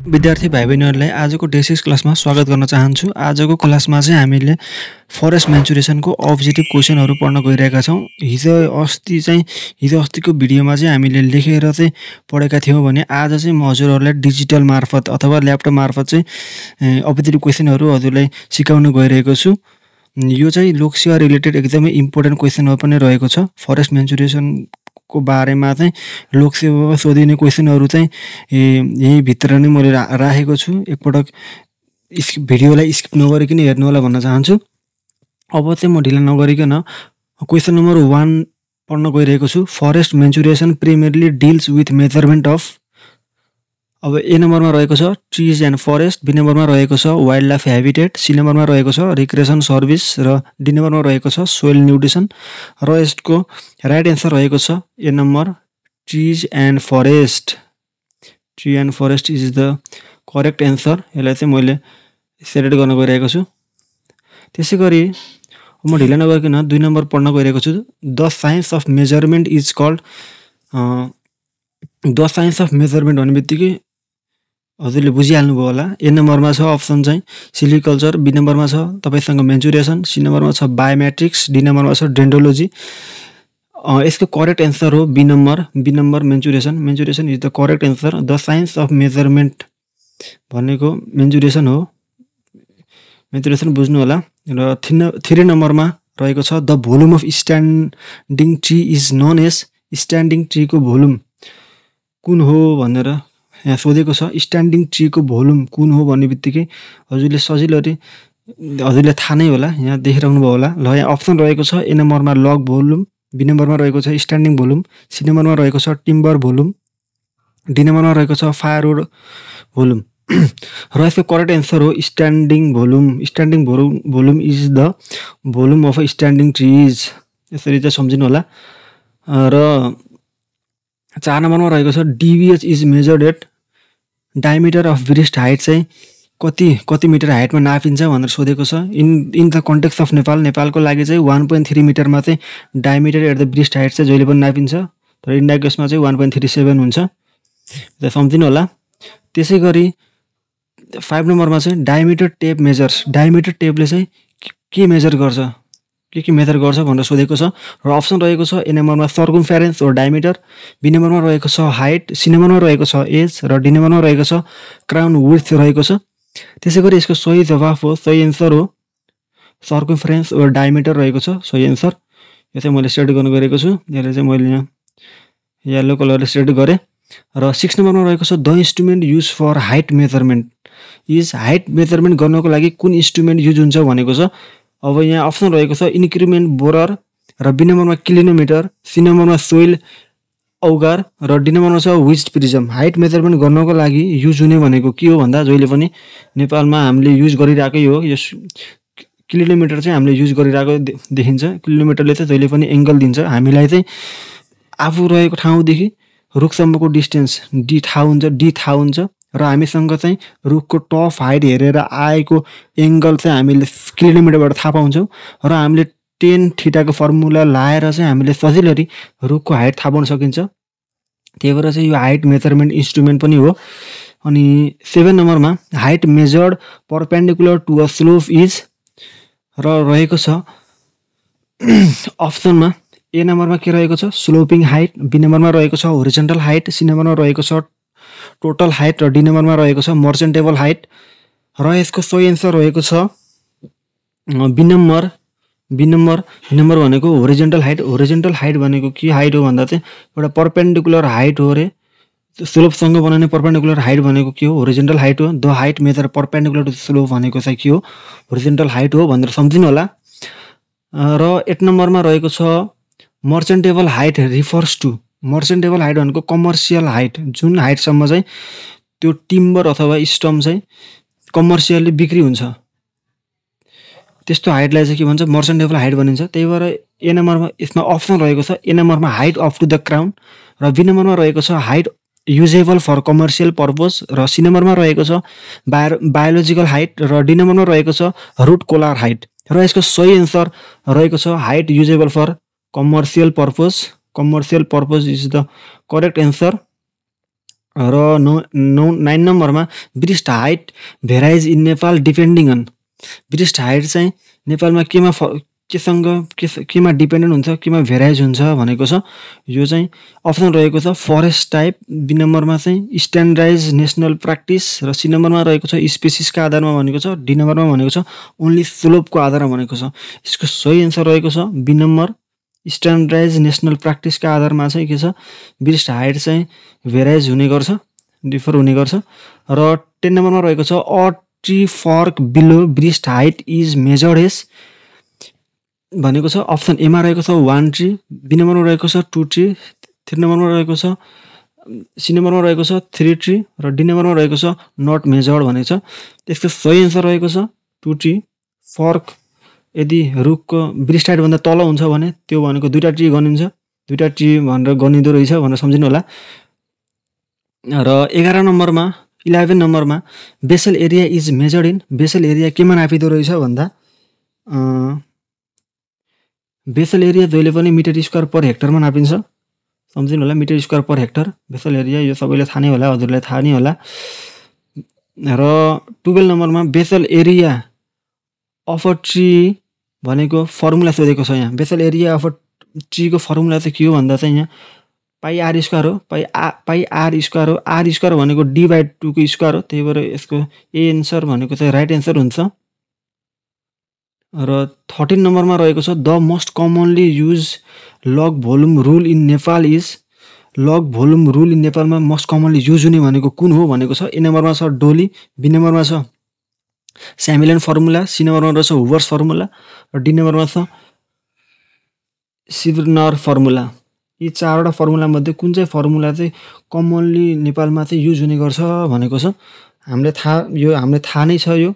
विद्यार्थी भाइ-बहिनीहरुलाई आजको डेसिक्स क्लासमा स्वागत गर्न चाहन्छु। आजको क्लासमा चाहिँ हामीले फरेस्ट मेन्चुरेसनको अब्जेक्टिभ क्वेशनहरु पढ्न गइरहेका छौं। हिजो अस्तिको भिडियोमा चाहिँ हामीले लेखेर चाहिँ पढेका थियौं भने आज चाहिँ म हजुरहरुलाई डिजिटल मार्फत अथवा ल्यापटप मार्फत चाहिँ अब्जेक्टिभ क्वेशनहरु हजुरलाई सिकाउन गइरहेको छु। यो चाहिँ लोकसेवा रिलेटेड एकदमै इम्पोर्टेन्ट क्वेशनहरु पनि रहेको छ। फरेस्ट मेन्चुरेसन को बारेमा चाहिँ लोकसेवामा सोधिने क्वेशनहरु चाहिँ यही भित्र नै मैले राखेको छु। एकपटक भिडियोलाई स्किप नगरिकन हेर्नु होला भन्न चाहन्छु। अब चाहिँ म ढिला नगरिकन क्वेशन नम्बर 1 पढ्न गइरहेको छु। Forest mensuration primarily deals with measurement of. अब ए नम्बरमा रहेको छ ट्रीज एन्ड फरेस्ट, बी नम्बरमा रहेको छ वाइल्ड लाइफ हैबिटेट, सी नम्बरमा रहेको छ रिक्रिएसन सर्भिस र डी नम्बरमा रहेको छ सोइल न्यूट्रिसन र यसको राइट आन्सर रहेको छ A number trees and forest. Tree and forest is the correct answer. यसलाई चाहिँ मैले सेलेक्ट गर्न गइरहेको छु। त्यसैगरी म ढिला नगरिकन 2 नम्बर पढ्न गइरहेको छु। The science of measurement is called. The science of measurement भन्नेबित्तिकै हजुरले बुझिहाल्नु भयो होला। ए नम्बरमा छ अप्सन चाहिँ सिलिकल्चर, बी नम्बरमा छ तपाईसँग मेन्चुरेसन, सी नम्बरमा छ बायोमेट्रिक्स, डी नम्बरमा छ डेन्ड्रोलोजी। यसको करेक्ट आन्सर हो B number mensuration. Mensuration is the correct answer. The science of measurement भनेको मेन्चुरेसन हो। मेन्चुरेसन बुझ्नु होला। र 3 नम्बरमा रहेको छ the volume of standing tree is known as. Standing tree को भोल्युम कुन हो भनेर यहाँ सोधेको छ। स्ट्यान्डिङ ट्री को भोल्युम कुन हो भन्नेबित्तिकै हजुरले सजिलैले हजुरले थाहा नै होला, यहाँ देखिराख्नु भयो होला। ल यहाँ अप्सन रहेको छ ए नम्बरमा लग भोल्युम, बी नम्बरमा रहेको छ स्ट्यान्डिङ भोल्युम, सी नम्बरमा रहेको छ टिम्बर भोल्युम, डी नम्बरमा रहेको छ फायरवुड भोल्युम। र यसको करेक्ट आन्सर हो standing volume. Standing volume is the volume of standing trees. यसरी चाहिँ सम्झिनु होला। र 4 नम्बरमा रहेको छ DBH is measured at. Diameter of breast height चाहिँ कति मिटर हाइटमा नापिन्छ भनेर सोधेको छ। इन द कन्टेक्स्ट अफ नेपालको लागि चाहिँ 1.3 मिटरमा चाहिँ diameter at the breast height चाहिँ जहिले पनि नापिन्छ। तर इन्डिया केसमा चाहिँ 1.37 हुन्छ। त सम्झिनु होला। त्यसैगरी 5 नम्बरमा चाहिँ डायमिटर टेप मेजर्स। डायमिटर टेपले चाहिँ के मेजर गर्छ, के मेजर गर्छ भनेर सोधेको छ। र अप्सन रहेको छ ए नम्बरमा सर्कमफेरेन्स और डायमिटर, बी नम्बरमा रहेको छ हाइट, सी नम्बरमा रहेको छ एज र डी नम्बरमा रहेको छ क्राउन विड्थ रहेको छ। त्यसैगरी यसको सही जवाफ हो, सही आन्सर हो सर्कमफेरेन्स और डायमिटर रहेको छ सही आन्सर। यो चाहिँ मैले सेट गर्न गइरहेको छु। यसले चाहिँ मैले यहाँ येलो कलरले सेट गरे। र 6 नम्बरमा रहेको छ the instrument use for height measurement is. Height measurement गर्नको लागि कुन इन्स्ट्रुमेन्ट युज हुन्छ भनेको छ। अब यहाँ अप्सन रहेको छ इन्क्रिमेन्ट बोरर र बी नम्बरमा किलोमिटर, सी नम्बरमा सोइल औगार र डी नम्बरमा छ विज प्रिजम। हाइट मेजरमेन्ट गर्नको लागि युज हुने भनेको के हो भन्दा जहिले पनि नेपालमा हामीले युज गरिरहेकै हो। यस किलोमिटर चाहिँ हामीले युज गरिरहेको देखिन्छ। किलोमिटरले चाहिँ जहिले पनि एंगल दिन्छ। हामीलाई चाहिँ आफू रहेको ठाउँदेखि रुखसम्मको डिस्टेन्स डी थाहा हुन्छ र हामीसँग चाहिँ रुखको टप हाइट हेरेर आएको एंगल चाहिँ हामीले किलोमिटरबाट थाहा पाउँछौं। र हामीले tan थीटाको फर्मुला लाएर चाहिँ हामीले सजिलै रुखको हाइट थाहा पाउन सकिन्छ। त्यही भएर चाहिँ यो हाइट मेजरमेन्ट इन्स्ट्रुमेन्ट पनि हो। अनि 7 नम्बरमा height measured perpendicular to a slope is. र रहेको छ अप्सनमा ए नम्बरमा के रहेको छ स्लोपिङ हाइट, बी नम्बरमा रहेको छ होरिजन्टल हाइट, सी नम्बरमा रहेको छ टोटल हाइट र डी नम्बरमा रहेको छ मर्चेन्टेबल हाइट। र यसको सही आन्सर रहेको छ बी नम्बर। बी नम्बर भनेको होरिजन्टल हाइट। होरिजन्टल हाइट भनेको के हाइट हो भन्दा चाहिँ एउटा परपेन्डिकुलर हाइट हो रे। स्लोपसँग बनाउने परपेन्डिकुलर हाइट भनेको के हो होरिजन्टल हाइट हो। The height measure perpendicular to slope भनेको चाहिँ के हो होरिजन्टल हाइट हो भनेर सम्झिनु होला। र 8 नम्बरमा रहेको छ मर्चेन्टेबल हाइट रिफर्स टु। मर्चेन्टेबल हाइट भनेको कमर्सियल हाइट, जुन हाइटसम्म चाहिँ त्यो टिम्बर अथवा स्टम चाहिँ कमर्सियली बिक्री हुन्छ त्यस्तो हाइटलाई चाहिँ के भन्छ मर्चेन्टेबल हाइट भनिन्छ। त्यही भएर ए नम्बरमा यसमा अप्सन रहेको छ ए नम्बरमा height up to the crown र बी नम्बरमा रहेको छ height usable for commercial purpose र सी नम्बरमा रहेको छ बायोलोजिकल हाइट र डी नम्बरमा रहेको छ रुट कोलार हाइट। र यसको सही आन्सर रहेको छ height usable for commercial purpose. Commercial purpose is the correct answer. र 9 नम्बरमा breast height varies in Nepal depending on. Breast height चाहिँ नेपालमा केमा डिपेन्डेन्ट हुन्छ, केमा भेराइज हुन्छ भनेको छ। यो चाहिँ अप्सन रहेको छ फरेस्ट टाइप, बी नम्बरमा चाहिँ स्ट्यान्डर्डाइज नेसनल प्र्याक्टिस, र सी नम्बरमा रहेको छ स्पेसिसका आधारमा भनेको छ, डी नम्बरमा भनेको छ ओन्ली स्लोपको आधारमा भनेको छ। यसको सही एन्सर रहेको छ बी नम्बर, स्ट्यान्डर्डाइज नेसनल प्र्याक्टिसका आधारमा चाहिँ के छ ब्रेस्ट हाइट चाहिँ भेराइज हुने गर्छ, डिफर हुने गर्छ। र 10 नम्बरमा रहेको छ a tree forked below breast height is measured as भनेको छ। अप्सन एमा रहेको छ 1 ट्री, बी नम्बरमा रहेको छ 2 ट्री, 3 नम्बरमा रहेको छ, सी नम्बरमा रहेको छ 3 ट्री, र डी नम्बरमा रहेको छ नट मेजर्ड भनेको छ। त्यसको सही एन्सर रहेको छ 2 ट्री। फर्क यदि रुखको ब्रेस्ट हाइटभन्दा तल हुन्छ भने त्यो भनेको 2टा ट्री गनिन्छ, 2टा ट्री भनेर गनिँदो रहेछ भनेर सम्झिनु होला। र 11 नम्बरमा 11 नम्बरमा basal area is measured in, basal area केमा नापिँदो रहेछ भन्दा बेसल एरिया जहिले पनि मिटर स्क्वायर पर हेक्टरमा नापिन्छ, सम्झिनु होला metre square per hectare basal area, यो सबैले थाहा नै होला, हजुरलाई थाहा नै होला। र 12 नम्बरमा basal area of a tree भनेको फर्मुला सोधेको छ यहाँ। बेसल एरिया अफ अ ट्रीको फर्मुला चाहिँ के हो भन्दा चाहिँ यहाँ पाई आर स्क्वायर हो, पाई आर स्क्वायर हो। आर स्क्वायर भनेको डी/2 को स्क्वायर हो, त्यही भएर यसको ए एन्सर भनेको चाहिँ राइट एन्सर हुन्छ। र 13 नम्बरमा रहेको छ the most commonly use log volume rule in Nepal is, log volume rule in नेपालमा मोस्ट कमनली युज हुने भनेको कुन हो भनेको छ। ए नम्बरमा छ डोली, बी नम्बरमा छ स्यामिलन फर्मुला, सी नम्बरमा रहेछ हुवर्स फर्मुला, र डी नम्बरमा छ सिभर्नर फर्मुला। यी 4वटा फर्मुला मध्ये कुन चाहिँ फर्मुला चाहिँ कमनली नेपालमा चाहिँ युज हुने गर्छ भनेको छ। हामीले थाहा नै छ यो।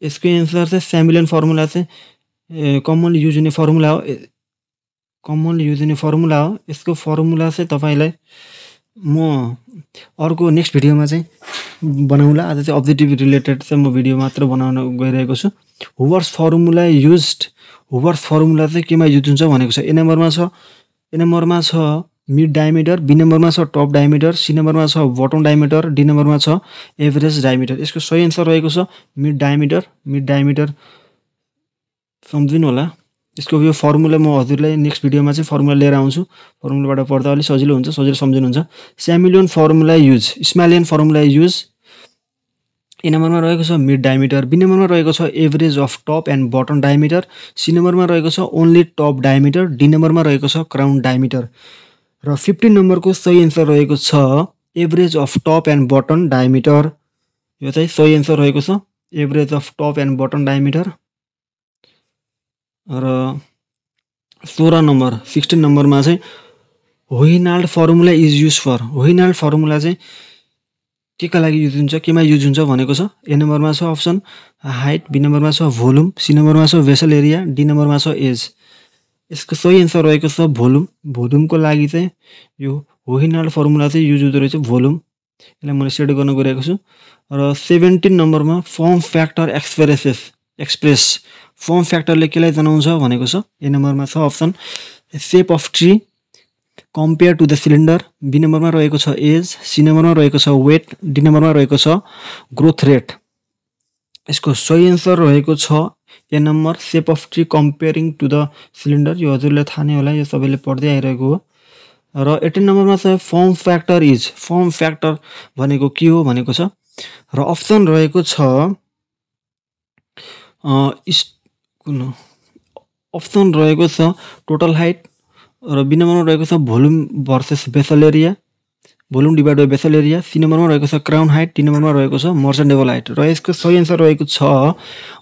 यसको एन्सर चाहिँ स्यामिलन फर्मुला चाहिँ कमनली युज हुने फर्मुला हो, कमनली युज हुने फर्मुला हो। यसको फर्मुला चाहिँ तपाईलाई म अर्को नेक्स्ट भिडियोमा चाहिँ बनाउँला। आज चाहिँ अब्जेक्टिभ रिलेटेड चाहिँ म भिडियो मात्र बनाउन गइरहेको छु। हुवर्स फर्मुला चाहिँ केमा युज हुन्छ भनेको छ। ए नम्बरमा छ मिड डायमिटर, बी नम्बरमा छ टप डायमिटर, सी नम्बरमा छ बटम डायमिटर, डी नम्बरमा छ एभरेज डायमिटर। यसको सही एन्सर रहेको छ मिड डायमिटर सम्झिनु होला। यसको यो फर्मुला म हजुरलाई नेक्स्ट भिडियोमा चाहिँ फर्मुला लिएर आउँछु, फर्मुलाबाट पढ्दा अलिक सजिलो हुन्छ, सजिलो सम्झिनुहुन्छ। Smalian formula use, Smalian formula use. A नम्बरमा रहेको छ मिड डायमिटर, बी नम्बरमा रहेको छ average of top and bottom diameter, C नम्बरमा रहेको छ ओन्ली टप डायमिटर, डी नम्बरमा रहेको छ क्राउन डायमिटर। र 15 नम्बरको सही एन्सर रहेको छ average of top and bottom diameter. यो चाहिँ सही एन्सर रहेको छ average of top and bottom diameter. र 16 नम्बरमा चाहिँ होइनाल्ड फर्मुला इज युज फर। होइनाल्ड फर्मुला चाहिँ केका लागि युज हुन्छ, केमा युज हुन्छ भनेको छ। ए नम्बरमा छ अप्सन हाइट, बी नम्बरमा छ भोल्युम, सी नम्बरमा छ भेसल एरिया, डी नम्बरमा छ एज। यसको सही एन्सर रहेको छ भोल्युमको लागि चाहिँ यो होइनाल्ड फर्मुला चाहिँ युज हुँदो रहेछ भोल्युम। यसलाई मैले सेट गर्न गइरहेको छु। र 17 नम्बरमा फर्म फ्याक्टर एक्सप्रेस फर्म फ्याक्टरले केलाई जनाउँछ भनेको छ। ए नम्बरमा छ option shape of tree compare to the cylinder, B नम्बरमा रहेको छ एज, सी नम्बरमा रहेको छ वेट, डी नम्बरमा रहेको छ ग्रोथ रेट। यसको सही एन्सर रहेको छ A number shape of tree comparing to the cylinder. यो हजुरलाई थाहा नै होला, यो सबैले पढ्दै आइरहेको हो। र 18 नम्बरमा छ फर्म फ्याक्टर भनेको के हो भनेको छ। र अप्सन रहेको छ अप्सन रहेको छ टोटल हाइट, र बी नम्बरमा रहेको छ volume versus basal area, volume divide by basal area, C नम्बरमा रहेको छ क्राउन हाइट, डी नम्बरमा रहेको छ मर्चेन्टेबल हाइट। र यसको सही एन्सर रहेको छ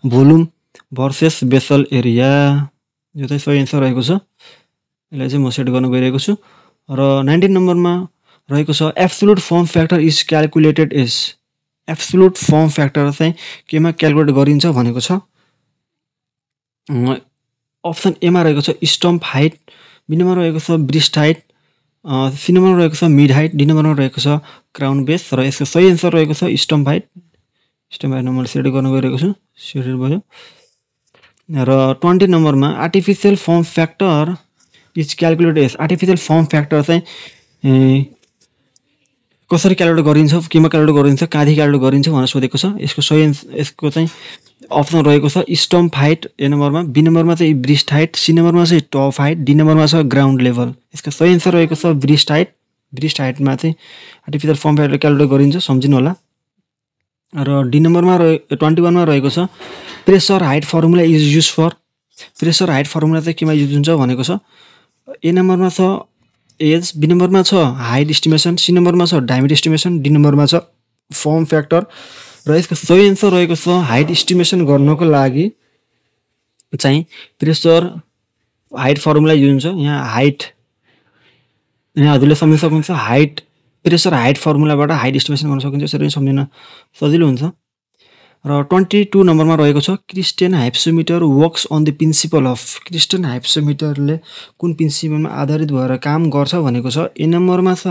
भोल्युम भर्सेस बेसल एरिया। यो चाहिँ सही एन्सर रहेको छ। यसलाई चाहिँ म सेट गर्न गइरहेको छु। र 19 नम्बरमा रहेको छ absolute form factor is calculated as. Absolute form factor चाहिँ केमा क्यालकुलेट गरिन्छ भनेको छ। अप्सन एमा रहेको छ स्टम्प हाइट, बी नम्बरमा रहेको छ ब्रेस्ट हाइट, सी नम्बरमा रहेको छ मिड हाइट, डी नम्बरमा रहेको छ क्राउन बेस। र यसको सही एन्सर रहेको छ स्टम्प हाइट मैले सेट गर्न गइरहेको छु, सेट भयो। र 20 नम्बरमा artificial form factor is calculated as. Artificial form factor चाहिँ कसरी क्यालकुलेट गरिन्छ, केमा क्यालकुलेट गरिन्छ, कहाँदेखि क्यालकुलेट गरिन्छ भनेर सोधेको छ। यसको सही यसको चाहिँ अप्सन रहेको छ स्टम्प हाइट ए नम्बरमा, बी नम्बरमा चाहिँ ब्रिस्ट हाइट, सी नम्बरमा चाहिँ टप हाइट, डी नम्बरमा छ ग्राउन्ड लेभल। यसको सही एन्सर रहेको छ ब्रिस्ट हाइट। ब्रिस्ट हाइटमा चाहिँ आर्टिफिसियल फर्म फ्याक्टर क्यालकुलेट गरिन्छ, सम्झिनु होला। र डी नम्बरमा 21 मा रहेको छ pressure height formula is use for. Pressure height formula चाहिँ केमा युज हुन्छ भनेको छ। ए नम्बरमा छ एज, बी नम्बरमा छ हाइट इस्टिमेसन, सी नम्बरमा छ डायमिटर इस्टिमेसन, डी नम्बरमा छ फर्म फ्याक्टर। र यसको सही एन्सर रहेको छ हाइट इस्टिमेसन गर्नको लागि चाहिँ प्रेसर हाइट फर्मुला युज हुन्छ। यहाँ हाइट यहाँ हजुरले सम्झिन सक्नुहुन्छ, हाइट प्रेसर हाइट फर्मुलाबाट हाइट इस्टिमेसन गर्न सकिन्छ। यसरी सम्झिन सजिलो हुन्छ। र 22 नम्बरमा रहेको छ Christen hypsometer works on the principle of. Christen हाइप्सोमिटरले कुन प्रिन्सिपलमा आधारित भएर काम गर्छ भनेको छ। ए नम्बरमा छ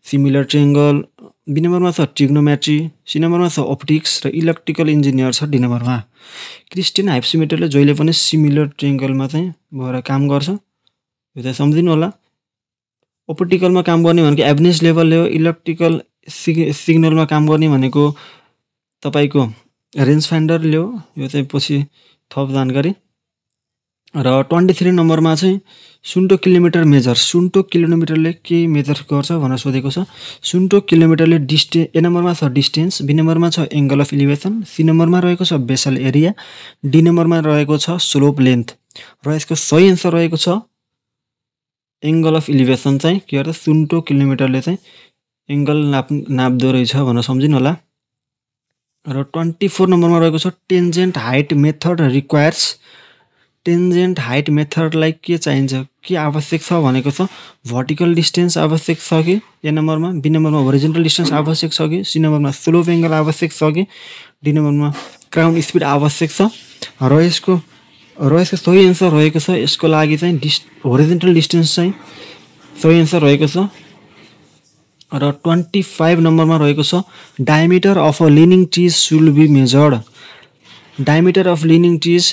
सिमिलर ट्रायंगल, बी नम्बरमा छ ट्रिग्नोमेट्री, सी नम्बरमा छ अप्टिक्स र इलेक्ट्रिकल इन्जिनियर छ डी नम्बरमा। क्रिस्टियन हाइप्सोमिटरले जहिले पनि सिमिलर ट्रायंगलमा चाहिँ भएर काम गर्छ, यो चाहिँ सम्झिनु होला। अप्टिकलमा काम गर्ने भनेको एभरेज लेभलले हो। इलेक्ट्रिकल सिग्नलमा काम गर्ने भनेको तपाईको रेन्ज फाइन्डरले हो। यो चाहिँ पछि थप जानकारी। र 23 नम्बरमा चाहिँ सुन्टो किलोमिटर मेजर। सुन्टो किलोमिटरले के मेजर गर्छ भनेर सोधेको छ। सुन्टो किलोमिटरले ए नम्बरमा छ डिस्टेन्स, बी नम्बरमा छ एङ्गल अफ इलिभेसन, सी नम्बरमा रहेको छ बेसल एरिया, डी नम्बरमा रहेको छ स्लोप लेन्थ। र यसको सही एन्सर रहेको छ एङ्गल अफ इलिभेसन। चाहिँ के गर्छ सुन्टो किलोमिटरले चाहिँ एङ्गल नाप्दो रहेछ भनेर सम्झिनु होला। र 24 नम्बरमा रहेको छ tangent height method requires. Tangent height मेथडलाई के चाहिन्छ, के आवश्यक छ भनेको छ। भर्टिकल डिस्टेन्स आवश्यक छ कि ए नम्बरमा, बी नम्बरमा होरिजोन्टल डिस्टेन्स आवश्यक छ कि, सी नम्बरमा स्लोप एङ्गल आवश्यक छ कि, डी नम्बरमा क्राउन स्पिड आवश्यक छ। र यसको सही एन्सर रहेको छ यसको लागि चाहिँ होरिजोन्टल डिस्टेन्स चाहिँ सही एन्सर रहेको छ। र 25 नम्बरमा रहेको छ diameter of a leaning trees should be measured. Diameter of leaning trees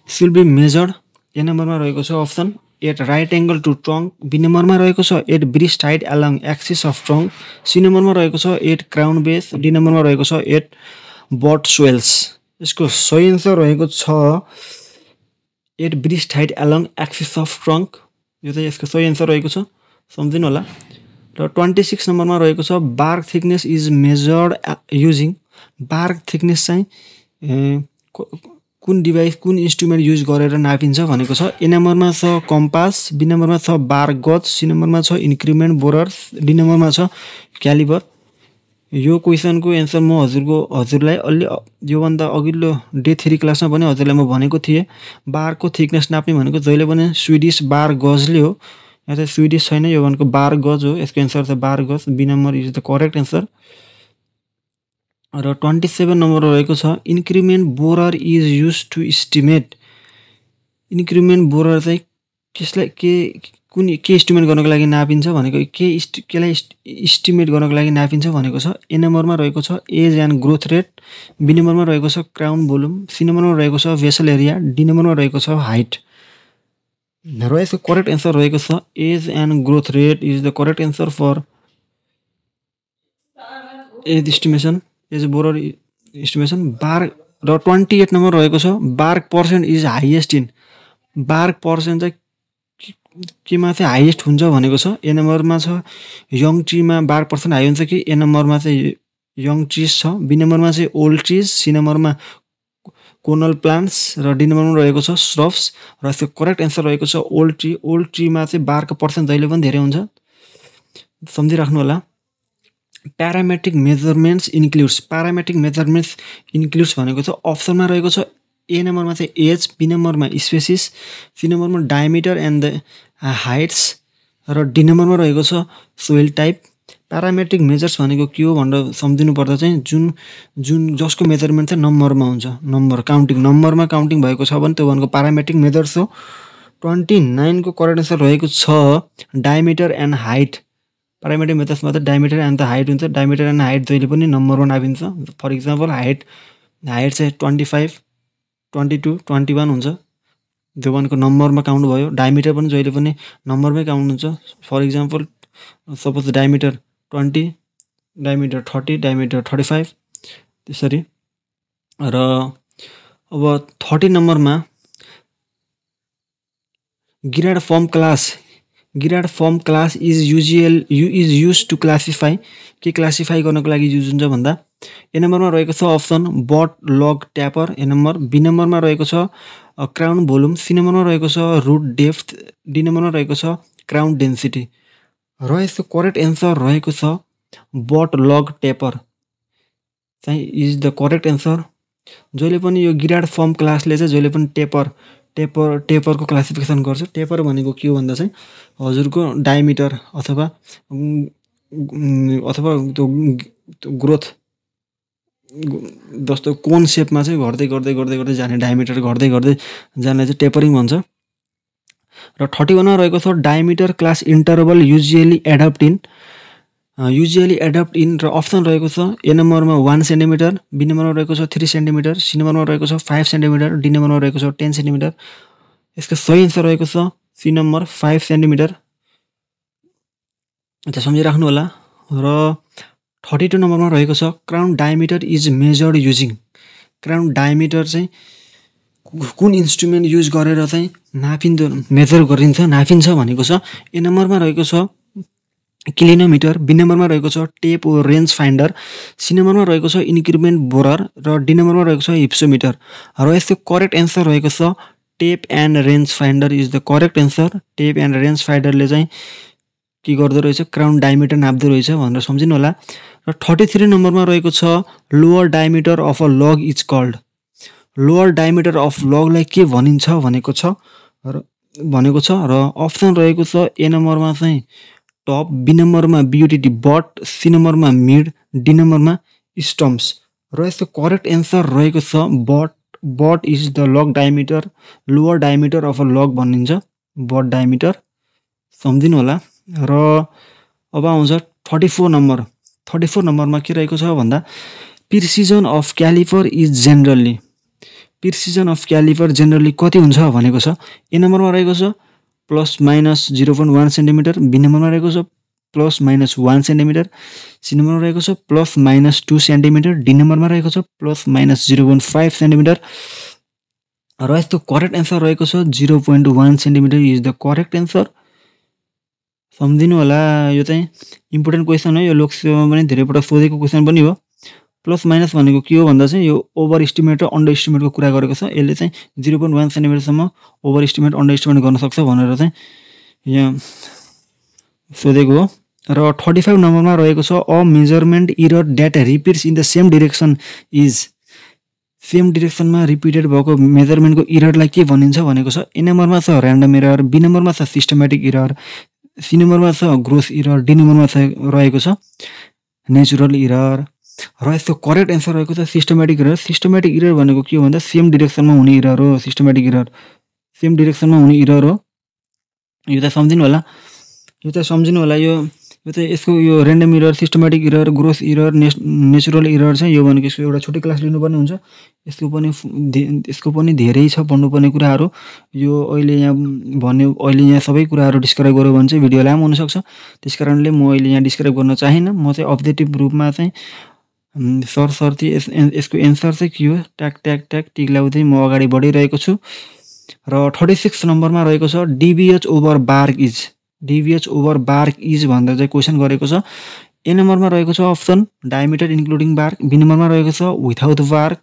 should be measured. A नम्बरमा रहेको छ option at right angle to trunk, B नम्बरमा रहेको छ at breast height along axis of trunk, C नम्बरमा रहेको छ at crown base, D नम्बरमा रहेको छ एट बट स्वेल्स। यसको सही एन्सर रहेको छ at breast height along axis of trunk. यो चाहिँ यसको सही एन्सर रहेको छ, सम्झिनु होला। र 26 नम्बरमा रहेको छ bark thickness is measured using. Bark thickness चाहिँ कुन डिभाइस कुन इन्स्ट्रुमेन्ट युज गरेर नापिन्छ भनेको छ। ए नम्बरमा छ कम्पास, बी नम्बरमा छ बार्क गज, सी नम्बरमा छ इन्क्रिमेन्ट बोरर, डी नम्बरमा छ क्यालिबर। यो क्वेसनको एन्सर म हजुरलाई अलि योभन्दा अघिल्लो डे 3 क्लासमा पनि हजुरलाई म भनेको थिएँ। बारको थिकनेस नाप्ने भनेको जहिले पनि स्विडिस बार गजले हो। यहाँ चाहिँ स्विडिस छैन, यो भनेको बार गज हो। यसको एन्सर चाहिँ bar gauge, B number is the correct answer. र 27 नम्बर रहेको छ increment borer is use to estimate. Increment borer चाहिँ कसलाई के इस्टिमेट गर्नको लागि नापिन्छ भनेको, केलाई इस्टिमेट गर्नको लागि नापिन्छ भनेको छ। ए नम्बरमा रहेको छ age and growth rate, B नम्बरमा रहेको छ क्राउन भोल्युम, सी नम्बरमा रहेको छ भेसल एरिया, डी नम्बरमा रहेको छ हाइट। र यसको करेक्ट एन्सर रहेको छ age and growth rate is the correct answer for age estimation, age borer estimation. Bark र 28 नम्बर रहेको छ bark percent is highest in. Bark percent चाहिँ केमा चाहिँ हाइएस्ट हुन्छ भनेको छ। ए नम्बरमा छ यङ ट्रीमा बार्क पर्सेन्ट हाई हुन्छ कि, ए नम्बरमा चाहिँ यङ ट्रिज छ, बी नम्बरमा चाहिँ ओल्ड ट्रिज, सी नम्बरमा कोनल प्लान्ट्स र डी नम्बरमा रहेको छ स्रब्स। र यसको करेक्ट एन्सर रहेको छ ओल्ड ट्री। ओल्ड ट्रीमा चाहिँ बारको पर्सेन्ट जहिले पनि धेरै हुन्छ, सम्झिराख्नु होला। Parametric measurements includes. Parametric measurements includes भनेको छ अप्सनमा रहेको छ ए नम्बरमा चाहिँ एज, बी नम्बरमा स्पेसिस, सी नम्बरमा डायमिटर एन्ड द हाइट्स र डी नम्बरमा रहेको छ सोइल टाइप। प्यारामेट्रिक मेजर्स भनेको के हो भनेर सम्झिनु पर्दा चाहिँ जुन जसको मेजरमेन्ट चाहिँ नम्बरमा हुन्छ, नम्बर काउन्टिङ, नम्बरमा काउन्टिङ भएको छ भने त्यो भनेको प्यारामेट्रिक मेजर्स हो। 29 को करेक्ट एन्सर रहेको छ डायमिटर एन्ड हाइट। प्यारामेट्रिक मेजर्समा त डायमिटर एन्ड द हाइट हुन्छ। डायमिटर एन्ड हाइट जहिले पनि नम्बरमा नापिन्छ। फर इक्जाम्पल हाइट चाहिँ 25, 22, 21 हुन्छ, त्यो भनेको नम्बरमा काउन्ट भयो। डायमिटर पनि जहिले पनि नम्बरमै काउन्ट हुन्छ। For example suppose diameter 20, diameter 30, diameter 35 त्यसरी। र अब 30 नम्बरमा Girard form class is use to classify, के क्लासिफाई गर्नको लागि युज हुन्छ भन्दा ए नम्बरमा रहेको छ option butt log taper A number, B नम्बरमा रहेको छ क्राउन भोल्युम, सी नम्बरमा रहेको छ रुट डेप्थ, डी नम्बरमा रहेको छ क्राउन डेन्सिटी। र यसको करेक्ट एन्सर रहेको छ बट लग ट्यापर चाहिँ इज द करेक्ट एन्सर। जहिले पनि यो गिराड फर्म क्लासले चाहिँ जहिले पनि टेपरको क्लासिफिकेसन गर्छ। टेपर भनेको के हो भन्दा चाहिँ हजुरको डायमिटर अथवा त्यो ग्रोथ जस्तो कोन सेपमा चाहिँ घट्दै गर्दै गर्दै गर्दै जाने, डायमिटर घट्दै गर्दै जाने चाहिँ टेपरिङ भन्छ। र 31 मा रहेको छ diameter class interval usually adapt in र अप्सन रहेको छ ए नम्बरमा 1 सेन्टिमिटर, बी नम्बरमा रहेको छ 3 सेन्टिमिटर, सी नम्बरमा रहेको छ 5 सेन्टिमिटर, डी नम्बरमा रहेको छ 10 सेन्टिमिटर। यसको सही एन्सर रहेको छ सी नम्बर 5 सेन्टिमिटर। अच्छा सम्झिराख्नु होला। र 32 नम्बरमा रहेको छ crown diameter is measured using, crown diameter चाहिँ कुन इन्स्ट्रुमेन्ट युज गरेर चाहिँ मेजर गरिन्छ, नापिन्छ भनेको छ। ए नम्बरमा रहेको छ किलोमिटर, बी नम्बरमा रहेको छ टेप रेन्ज फाइन्डर, सी नम्बरमा रहेको छ इन्क्रिमेन्ट बोरर र डी नम्बरमा रहेको छ हिप्सोमिटर। र यसको करेक्ट एन्सर रहेको छ tape and range finder is the correct answer. Tape and range फाइन्डरले चाहिँ के गर्दो रहेछ, क्राउन डायमिटर नाप्दो रहेछ भनेर सम्झिनु होला। र 33 नम्बरमा रहेको छ lower diameter of a log is called, lower diameter of लगलाई के भनिन्छ भनेको छ र अप्सन रहेको छ ए नम्बरमा चाहिँ टप, बी नम्बरमा बियुटिटी बट, सी नम्बरमा मिड, डी नम्बरमा स्टम्प्स। र यसको करेक्ट एन्सर रहेको छ butt is the log diameter, lower diameter of a log भनिन्छ बट डायमिटर, सम्झिनु होला। र अब आउँछ 34 नम्बर। 34 नम्बरमा के रहेको छ भन्दा precision of calliper is generally, precision of calliper generally कति हुन्छ भनेको छ। ए नम्बरमा रहेको छ प्लस माइनस 0.1 सेन्टिमिटर, बी नम्बरमा रहेको छ प्लस माइनस 1 सेन्टिमिटर, सी नम्बरमा रहेको छ प्लस माइनस 2 सेन्टिमिटर, डी नम्बरमा रहेको छ प्लस माइनस 0.5 सेन्टिमिटर। र यस्तो करेक्ट एन्सर रहेको छ 0.1 centimetre is the correct answer. सम्झिनु होला, यो चाहिँ इम्पोर्टेन्ट क्वेसन हो, यो लोकसेवामा पनि धेरैपल्ट सोधेको क्वेसन पनि हो। प्लस माइनस भनेको के हो भन्दा चाहिँ यो ओभर इस्टिमेट र अन्डर इस्टिमेटको कुरा गरेको छ। यसले चाहिँ 0.1 सेन्टिमिटरसम्म ओभर इस्टिमेट अन्डर इस्टिमेट गर्न सक्छ भनेर चाहिँ यहाँ सोधेको हो। र 35 नम्बरमा रहेको छ a measurement error that repeats in the same direction is, same डिरेक्सनमा रिपिटेड भएको मेजरमेन्टको इररलाई के भनिन्छ भनेको छ। ए नम्बरमा छ ऱ्यान्डम इरर, बी नम्बरमा छ सिस्टमेटिक इरर, सी नम्बरमा छ ग्रोस इरर, डी नम्बरमा रहेको छ नेचुरल इरर। र यसको करेक्ट एन्सर रहेको छ सिस्टमेटिक इरर। सिस्टमेटिक इरर भनेको के हो भन्दा सेम डिरेक्सनमा हुने इरर हो। सिस्टमेटिक इरर सेम डिरेक्सनमा हुने इरर हो। यो त सम्झिनु होला, यो चाहिँ यसको यो random error, systematic error, gross error, natural error चाहिँ यो भनेको यसको एउटा छुट्टै क्लास लिनुपर्ने हुन्छ। यसको पनि धेरै छ पढ्नुपर्ने कुराहरू। यो अहिले यहाँ सबै कुराहरू डिस्क्राइब गऱ्यो भने चाहिँ भिडियो लामो हुनसक्छ। त्यस कारणले म अहिले यहाँ डिस्क्राइब गर्न चाहिनँ। म चाहिँ अब्जेक्टिभ रूपमा चाहिँ सरसर्ती यसको एन्सर चाहिँ के हो ट्याक ट्याक ट्याक टिक लाउँदै म अगाडि बढिरहेको छु। र 36 नम्बरमा रहेको छ DBH over bark is, DBH over bark is भनेर चाहिँ क्वेसन गरेको छ। ए नम्बरमा रहेको छ option diameter including bark, B नम्बरमा रहेको छ विथआउट बार्क,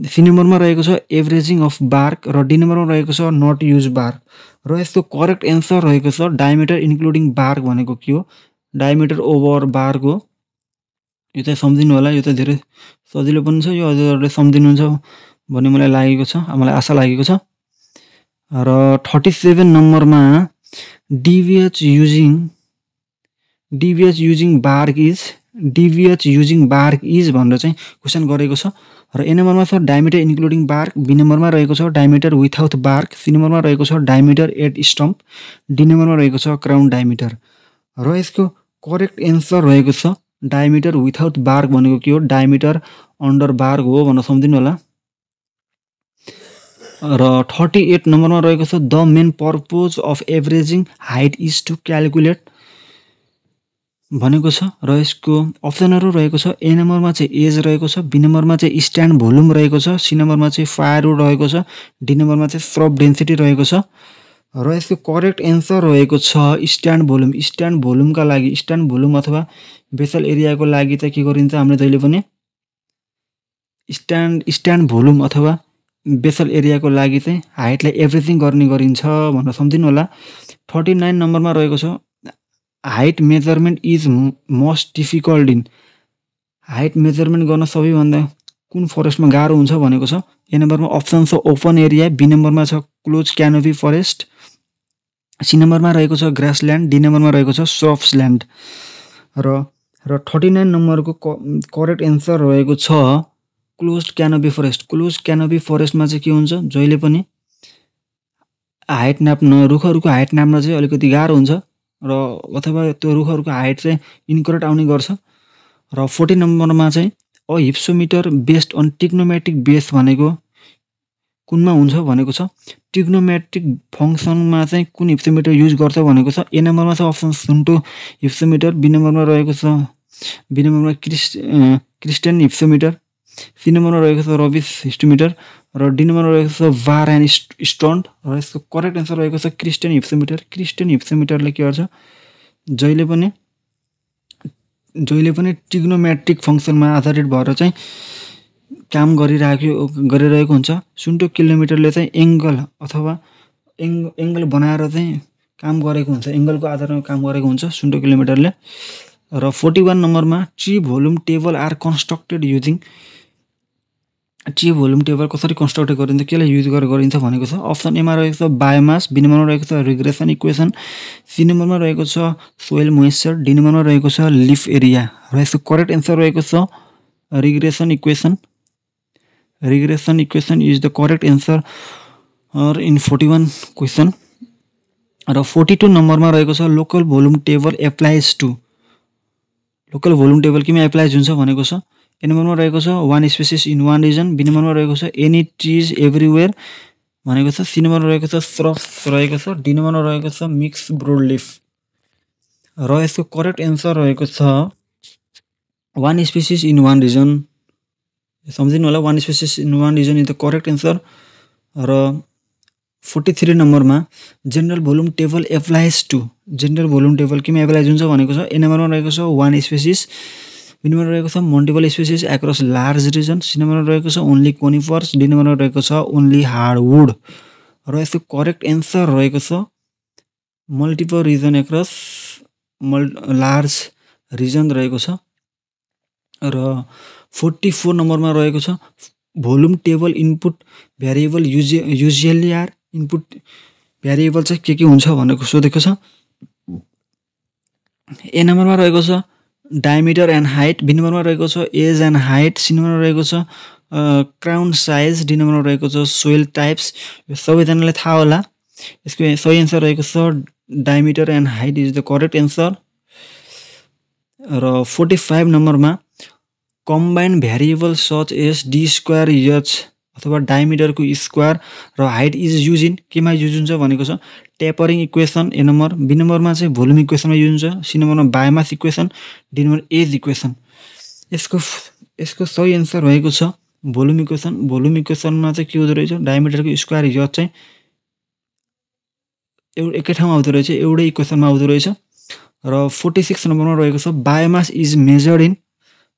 सी नम्बरमा रहेको छ एभरेजिङ अफ बार्क र डी नम्बरमा रहेको छ नट युज बार्क। र यसको करेक्ट एन्सर रहेको छ डायमिटर इन्क्लुडिङ बार्क भनेको के हो, डायमिटर ओभर बार्क हो। यो चाहिँ सम्झिनु होला, यो त धेरै सजिलो पनि छ, यो हजुरहरूले सम्झिनुहुन्छ भन्ने मलाई आशा लागेको छ। र 37 नम्बरमा डिभिएच युजिङ बार्क इज भनेर चाहिँ क्वेसन गरेको छ। र ए नम्बरमा छ डायमिटर इन्क्लुडिङ बार्क, बी नम्बरमा रहेको छ डायमिटर विथआउट बार्क, सी नम्बरमा रहेको छ डायमिटर एट स्टम्प, डी नम्बरमा रहेको छ क्राउन डायमिटर। र यसको करेक्ट एन्सर रहेको छ डायमिटर विथआउट बार्क भनेको के हो, डायमिटर अन्डर बार्क हो भनेर सम्झिनु होला। र 38 नम्बरमा रहेको छ the main purpose of averaging height is to calculate भनेको छ र यसको अप्सनहरू रहेको छ। ए नम्बरमा चाहिँ एज रहेको छ, बी नम्बरमा चाहिँ स्ट्यान्ड भोल्युम रहेको छ, सी नम्बरमा चाहिँ फायरवुड रहेको छ, डी नम्बरमा चाहिँ स्रब डेन्सिटी रहेको छ र यसको करेक्ट एन्सर रहेको छ स्ट्यान्ड भोल्युम। स्ट्यान्ड भोल्युमका लागि स्ट्यान्ड भोल्युम अथवा बेसल एरियाको लागि चाहिँ के गरिन्छ हामीले जहिले पनि स्ट्यान्ड भोल्युम अथवा बेसल एरियाको लागि चाहिँ हाइटलाई एभ्रिथिङ गर्ने गरिन्छ भनेर सम्झिनु होला। 39 नम्बरमा रहेको छ height measurement is most difficult in. Height measurement गर्न सबैभन्दा कुन फरेस्टमा गाह्रो हुन्छ भनेको छ। ए नम्बरमा अप्सन छ ओपन एरिया, बी नम्बरमा छ क्लोज क्यानोपी फरेस्ट, सी नम्बरमा रहेको छ ग्रासल्यान्ड, डी नम्बरमा रहेको छ स्रब्सल्यान्ड र 39 नम्बरको करेक्ट एन्सर रहेको छ क्लोज क्यानोपी फरेस्ट। क्लोज क्यानोपी फरेस्टमा चाहिँ के हुन्छ, जहिले पनि हाइट नाप्न रुखहरूको हाइट नाप्न चाहिँ अलिकति गाह्रो हुन्छ र अथवा त्यो रुखहरूको हाइट चाहिँ इन्करेक्ट आउने गर्छ। र 40 नम्बरमा चाहिँ a hypsometer based on trigonometric base भनेको कुनमा हुन्छ भनेको छ। टिग्नोमेट्रिक फङ्सनमा चाहिँ कुन हिप्सोमिटर युज गर्छ भनेको छ। ए नम्बरमा छ अप्सन सुन्टो हिप्सोमिटर, बी नम्बरमा रहेको छ क्रिस्टेन हिप्सोमिटर, सी नम्बरमा रहेको छ रबिस हिप्सोमिटर र डी नम्बरमा रहेको छ बार एन्ड स्टोन्ड र यसको करेक्ट एन्सर रहेको छ क्रिस्टेन हिप्सोमिटर। क्रिस्टेन हिप्सोमिटरले के गर्छ, जहिले पनि टिग्नोमेट्रिक फङ्सनमा आधारित भएर चाहिँ काम गरिरहेको हुन्छ। सुन्टो किलोमिटरले चाहिँ एङ्गल अथवा एङ्गल बनाएर चाहिँ काम गरेको हुन्छ, एङ्गलको आधारमा काम गरेको हुन्छ सुन्टो किलोमिटरले। र 41 नम्बरमा tree volume table are constructed using. Tree volume table कसरी कन्स्ट्रक्ट गरिन्छ, केलाई युज गरेर गरिन्छ भनेको छ। अप्सन एमा रहेको छ बायोमास, बी नम्बरमा रहेको छ रिग्रेसन इक्वेसन, सी नम्बरमा रहेको छ सोइल मोइस्चर, डी नम्बरमा रहेको छ लिफ एरिया र यसको करेक्ट एन्सर रहेको छ regression equation. Regression equation is the correct answer in 41 question. र 42 नम्बरमा रहेको छ local volume table applies to. Local volume table केमा एप्लाइज हुन्छ भनेको छ। ए नम्बरमा रहेको छ one species in one region, B नम्बरमा रहेको छ एनी ट्रिज एभ्रिवेयर भनेको छ, सी नम्बरमा रहेको छ स्रब्स रहेको छ, डी नम्बरमा रहेको छ मिक्स ब्रोडलिफ र यसको करेक्ट एन्सर रहेको छ one species in one region. सम्झिनु होला, one species in one region is the correct answer. र 43 नम्बरमा general volume table applies to. General volume table केमा एप्लाइज हुन्छ भनेको छ। ए नम्बरमा रहेको छ वान स्पेसिस, बी नम्बरमा रहेको छ multiple species across large region, C नम्बरमा रहेको छ ओन्ली कोनिफर्स, डी नम्बरमा रहेको छ ओन्ली हार्डवुड र यसको करेक्ट एन्सर रहेको छ multiple region across large region रहेको छ। र 44 नम्बरमा रहेको छ volume table input variable usually are. Input variable चाहिँ के हुन्छ भनेको सोधेको छ। ए नम्बरमा रहेको छ डायमिटर एन्ड हाइट, बी नम्बरमा रहेको छ एज एन्ड हाइट, सी नम्बरमा रहेको छ क्राउन साइज, डी नम्बरमा रहेको छ सोइल टाइप्स। यो सबैजनालाई थाहा होला। यसको सही एन्सर रहेको छ diameter and height is the correct answer. र 45 नम्बरमा combined variable such as D square H अथवा डायमिटरको स्क्वायर र हाइट इज युज इन केमा युज हुन्छ भनेको छ। Tapering equation A number, B नम्बरमा चाहिँ भोल्युम इक्वेसनमा युज हुन्छ, सी नम्बरमा biomass equation, D number age equation. यसको सही एन्सर रहेको छ भोल्युम इक्वेसन। भोल्युम इक्वेसनमा चाहिँ के हुँदो रहेछ, डायमिटरको स्क्वायर एच चाहिँ एकै ठाउँमा आउँदो रहेछ, एउटै इक्वेसनमा आउँदो रहेछ। र 46 नम्बरमा रहेको छ biomass is measured in.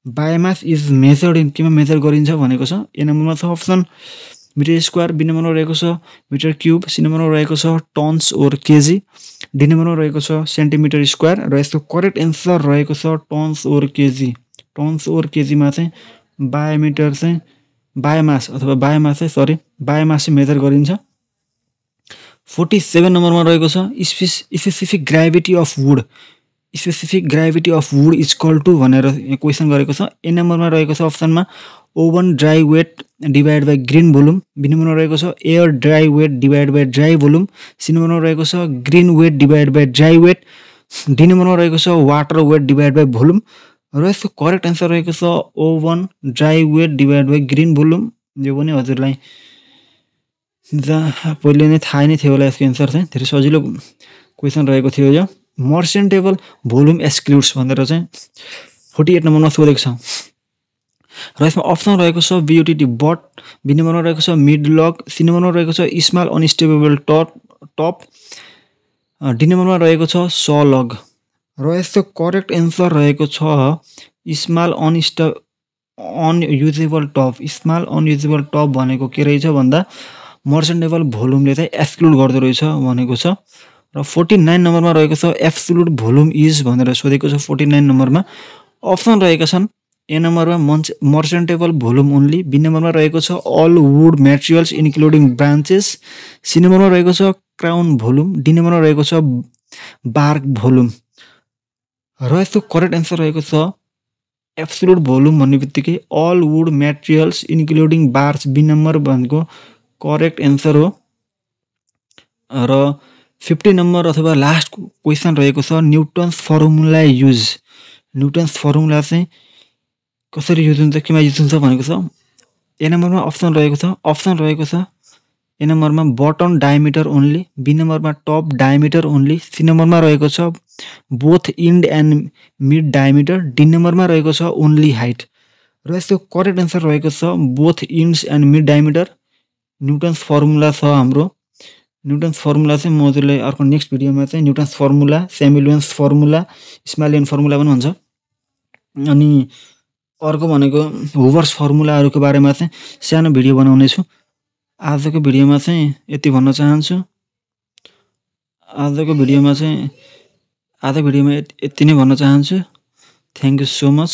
Biomass is measured in केमा मेजर गरिन्छ भनेको छ। ए नम्बरमा छ अप्सन मिटर स्क्वायर, बी नम्बरमा रहेको छ मिटर क्युब, सी नम्बरमा रहेको छ टन्स ओर केजी, डी नम्बरमा रहेको छ सेन्टिमिटर स्क्वायर र यसको करेक्ट एन्सर रहेको छ टन्स ओर केजी। टन्स ओर केजीमा चाहिँ बायोमिटर चाहिँ बायोमास चाहिँ मेजर गरिन्छ। 47 नम्बरमा रहेको छ specific gravity of wood. Specific gravity of wood is call to भनेर क्वेसन गरेको छ। ए नम्बरमा रहेको छ अप्सनमा oven dry weight divide by green volume, B नम्बरमा रहेको छ air dry weight divide by dry volume, C नम्बरमा रहेको छ green weight divide by dry weight, D नम्बरमा रहेको छ water weight divide by volume र यसको करेक्ट एन्सर रहेको छ oven dry weight divide by green volume. यो पनि हजुरलाई पहिले नै थाहा नै थियो होला। यसको एन्सर चाहिँ धेरै सजिलो क्वेसन रहेको थियो यो। मर्चेन्टेबल भोल्युम एक्सक्लुड्स भनेर चाहिँ 48 नम्बरमा सोधेको छ र यसमा अप्सन रहेको छ बिओटिटी बट, बी नम्बरमा रहेको छ मिड लग, सी नम्बरमा रहेको छ स्मल अनस्टेबल टप, डी नम्बरमा रहेको छ स लग र यसको करेक्ट एन्सर रहेको छ स्मल अनयुजेबल टप। स्मल अनयुजेबल टप भनेको के रहेछ भन्दा मर्चेन्टेबल भोल्युमले चाहिँ एक्सक्लुड गर्दो रहेछ भनेको छ र 49 नम्बरमा रहेको छ एब्सोल्युट भोल्युम इज भनेर सोधेको छ 49 नम्बरमा। अप्सन रहेका छन् ए नम्बरमा मर्चेन्टेबल भोल्युम ओन्ली, बी नम्बरमा रहेको छ all wood materials including branches, C नम्बरमा रहेको छ क्राउन भोल्युम, डी नम्बरमा रहेको छ बार्क भोल्युम र यसको करेक्ट एन्सर रहेको छ एब्सोल्युट भोल्युम भन्ने बित्तिकै all wood materials including bars, B number भनेको करेक्ट एन्सर हो। र 50 नम्बर अथवा लास्ट क्वेसन रहेको छ Newton's formula use. Newton's formula चाहिँ कसरी युज हुन्छ, केमा युज हुन्छ भनेको छ। ए नम्बरमा अप्सन रहेको छ ए नम्बरमा बटन डायमिटर ओन्ली, बी नम्बरमा टप डायमिटर ओन्ली, सी नम्बरमा रहेको छ both end and mid diameter, D नम्बरमा रहेको छ ओन्ली हाइट र यसको करेक्ट एन्सर रहेको छ both ends and mid diameter. Newton's formula छ हाम्रो। न्युटन्स फर्मुला चाहिँ म हजुरलाई अर्को नेक्स्ट भिडियोमा चाहिँ न्युटन्स फर्मुला, सेमिलुएन्स फर्मुला, स्मालियन फर्मुला पनि भन्छ। अनि अर्को भनेको हुवर्स फर्मुलाहरूको बारेमा चाहिँ सानो भिडियो बनाउने छु। आजको भिडियोमा चाहिँ यति भन्न चाहन्छु। आजको भिडियोमा यति नै भन्न चाहन्छु। Thank you so much.